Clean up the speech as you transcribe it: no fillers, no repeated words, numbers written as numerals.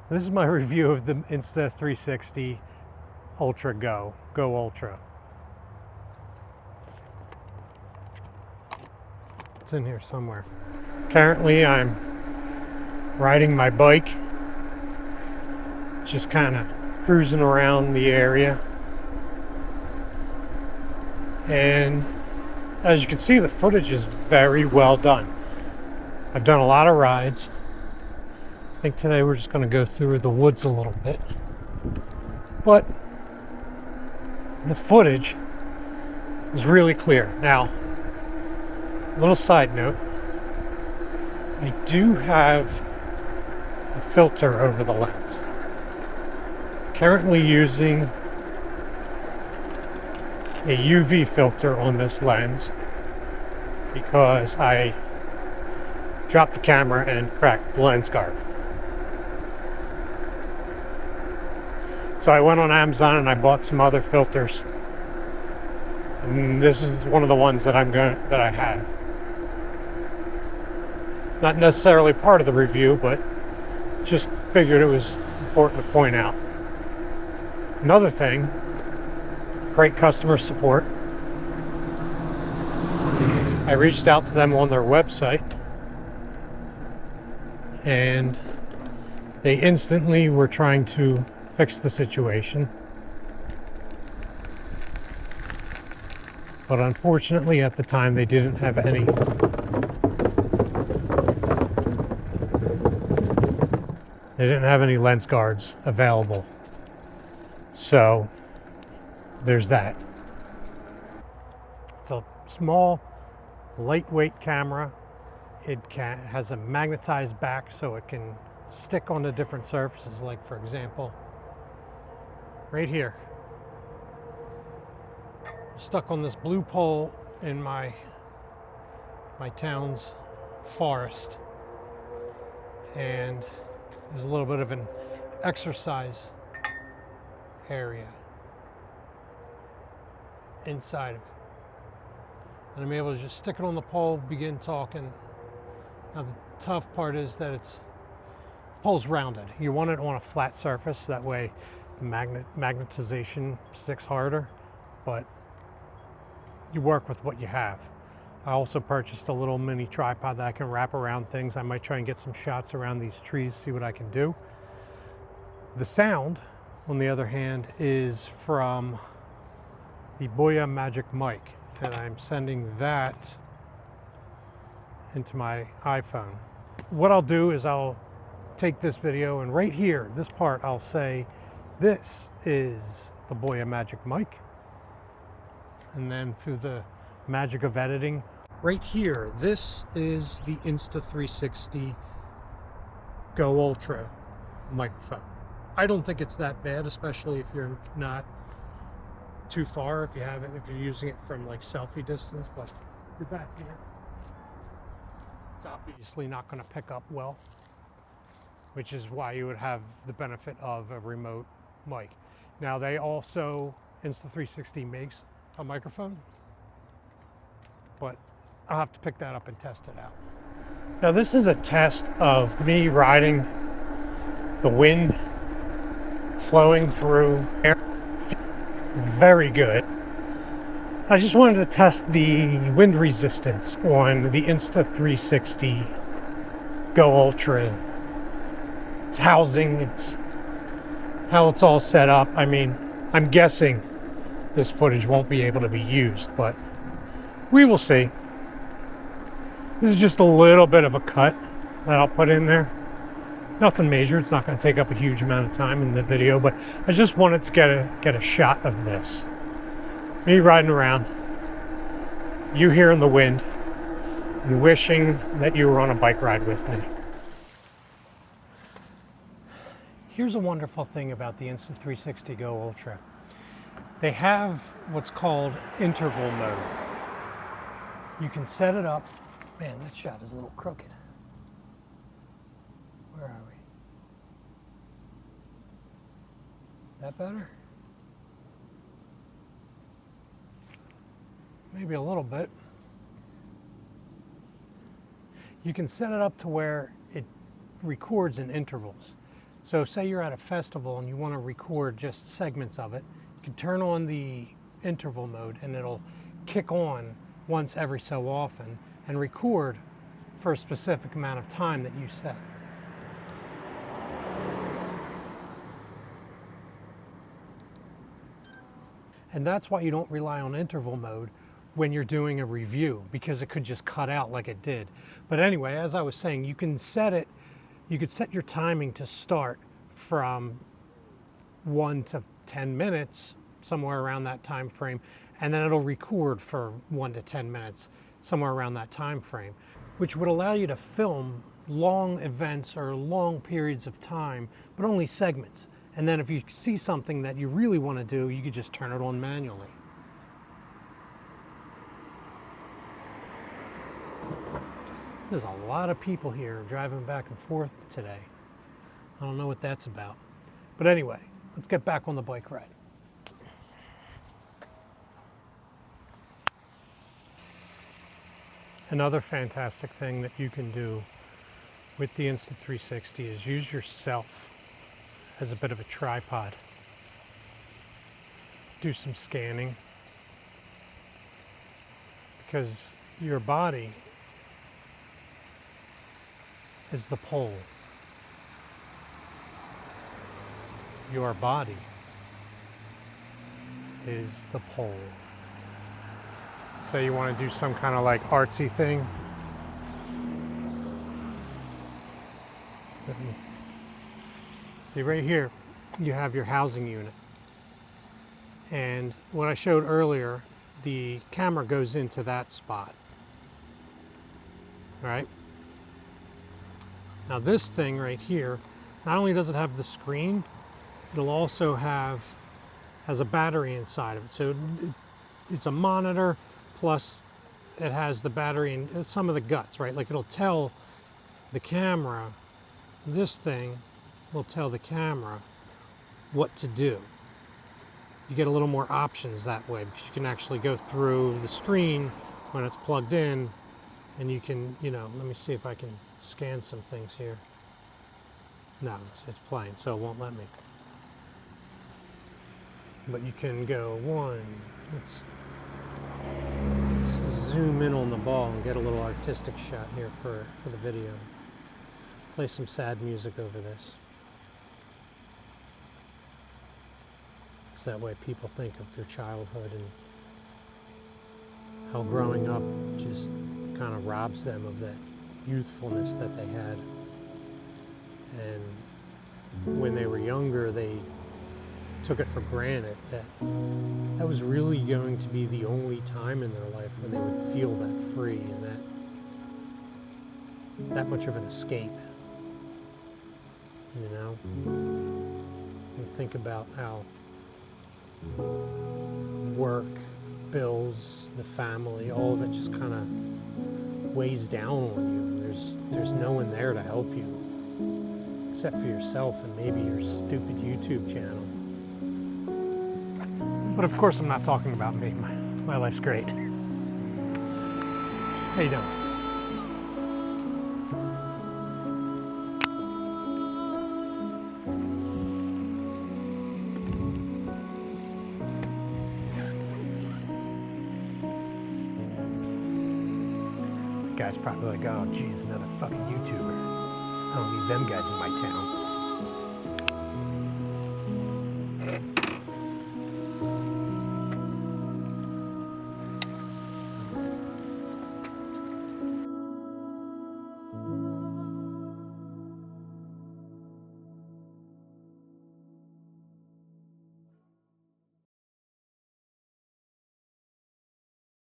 This is my review of the Insta360 Ultra Go Ultra. It's in here somewhere. Currently I'm riding my bike, just kind of cruising around the area. And as you can see, the footage is very well done. I've done a lot of rides. I think today we're just going to go through the woods a little bit. But the footage is really clear. Now, little side note, I do have a filter over the lens. Currently using a UV filter on this lens because I dropped the camera and cracked the lens guard. So I went on Amazon and I bought some other filters. And this is one of the ones that I have. Not necessarily part of the review, but just figured it was important to point out. Another thing, great customer support. I reached out to them on their website and they instantly were trying to fix the situation. But unfortunately at the time they didn't have any lens guards available. So there's that. It's a small, lightweight camera. It has a magnetized back so it can stick onto different surfaces, like for example, right here. Stuck on this blue pole in my town's forest, and there's a little bit of an exercise area inside of it, and I'm able to just stick it on the pole, begin talking. Now the tough part is that the pole's rounded. You want it on a flat surface, that way the magnetization sticks harder, but you work with what you have. I also purchased a little mini tripod that I can wrap around things. I might try and get some shots around these trees, see what I can do. The sound, on the other hand, is from the Boya Magic mic, and I'm sending that into my iPhone. What I'll do is I'll take this video, and right here, this part, I'll say, this is the Boya Magic mic. And then through the magic of editing, right here, this is the Insta360 GO Ultra microphone. I don't think it's that bad, especially if you're not too far, if you're using it from like selfie distance, but you're back here. It's obviously not going to pick up well, which is why you would have the benefit of a remote mic. Now they also, Insta360 makes a microphone, but I'll have to pick that up and test it out. Now this is a test of me riding the wind flowing through air. Very good. I just wanted to test the wind resistance on the Insta360 GO Ultra. It's housing, it's how it's all set up. I mean, I'm guessing this footage won't be able to be used, but we will see. This is just a little bit of a cut that I'll put in there. Nothing major. It's not going to take up a huge amount of time in the video, but I just wanted to get a shot of this. Me riding around, you hearing the wind, and wishing that you were on a bike ride with me. Here's a wonderful thing about the Insta360 GO Ultra. They have what's called interval mode. You can set it up. Man, that shot is a little crooked. Where are we? That better? Maybe a little bit. You can set it up to where it records in intervals. So say you're at a festival and you want to record just segments of it, you can turn on the interval mode and it'll kick on once every so often and record for a specific amount of time that you set. And that's why you don't rely on interval mode when you're doing a review, because it could just cut out like it did. But anyway, as I was saying, you can set it, you could set your timing to start from 1 to 10 minutes, somewhere around that time frame, and then it'll record for 1 to 10 minutes, somewhere around that time frame, which would allow you to film long events or long periods of time, but only segments. And then if you see something that you really want to do, you could just turn it on manually. There's a lot of people here driving back and forth today. I don't know what that's about. But anyway, let's get back on the bike ride. Another fantastic thing that you can do with the Insta360 is use yourself as a bit of a tripod. Do some scanning, because your body is the pole. Your body is the pole. Say you want to do some kind of like artsy thing. See right here, you have your housing unit. And what I showed earlier, the camera goes into that spot. All right. Now this thing right here, not only does it have the screen, it'll also has a battery inside of it. So it's a monitor, plus it has the battery and some of the guts, right? Like it'll tell the camera, this thing will tell the camera what to do. You get a little more options that way, because you can actually go through the screen when it's plugged in, and you can, let me see if I can scan some things here. No, it's plain, so it won't let me. But you can go let's zoom in on the ball and get a little artistic shot here for the video. Play some sad music over this. So that way people think of their childhood and how growing up just kind of robs them of that youthfulness that they had. And when they were younger, they took it for granted that that was really going to be the only time in their life when they would feel that free and that much of an escape. And think about how work, bills, the family, all of it just kind of weighs down on you, and there's no one there to help you except for yourself and maybe your stupid YouTube channel. But of course I'm not talking about me. My life's great. How you doing? Guy's probably like, oh geez, another fucking YouTuber. I don't need them guys in my town.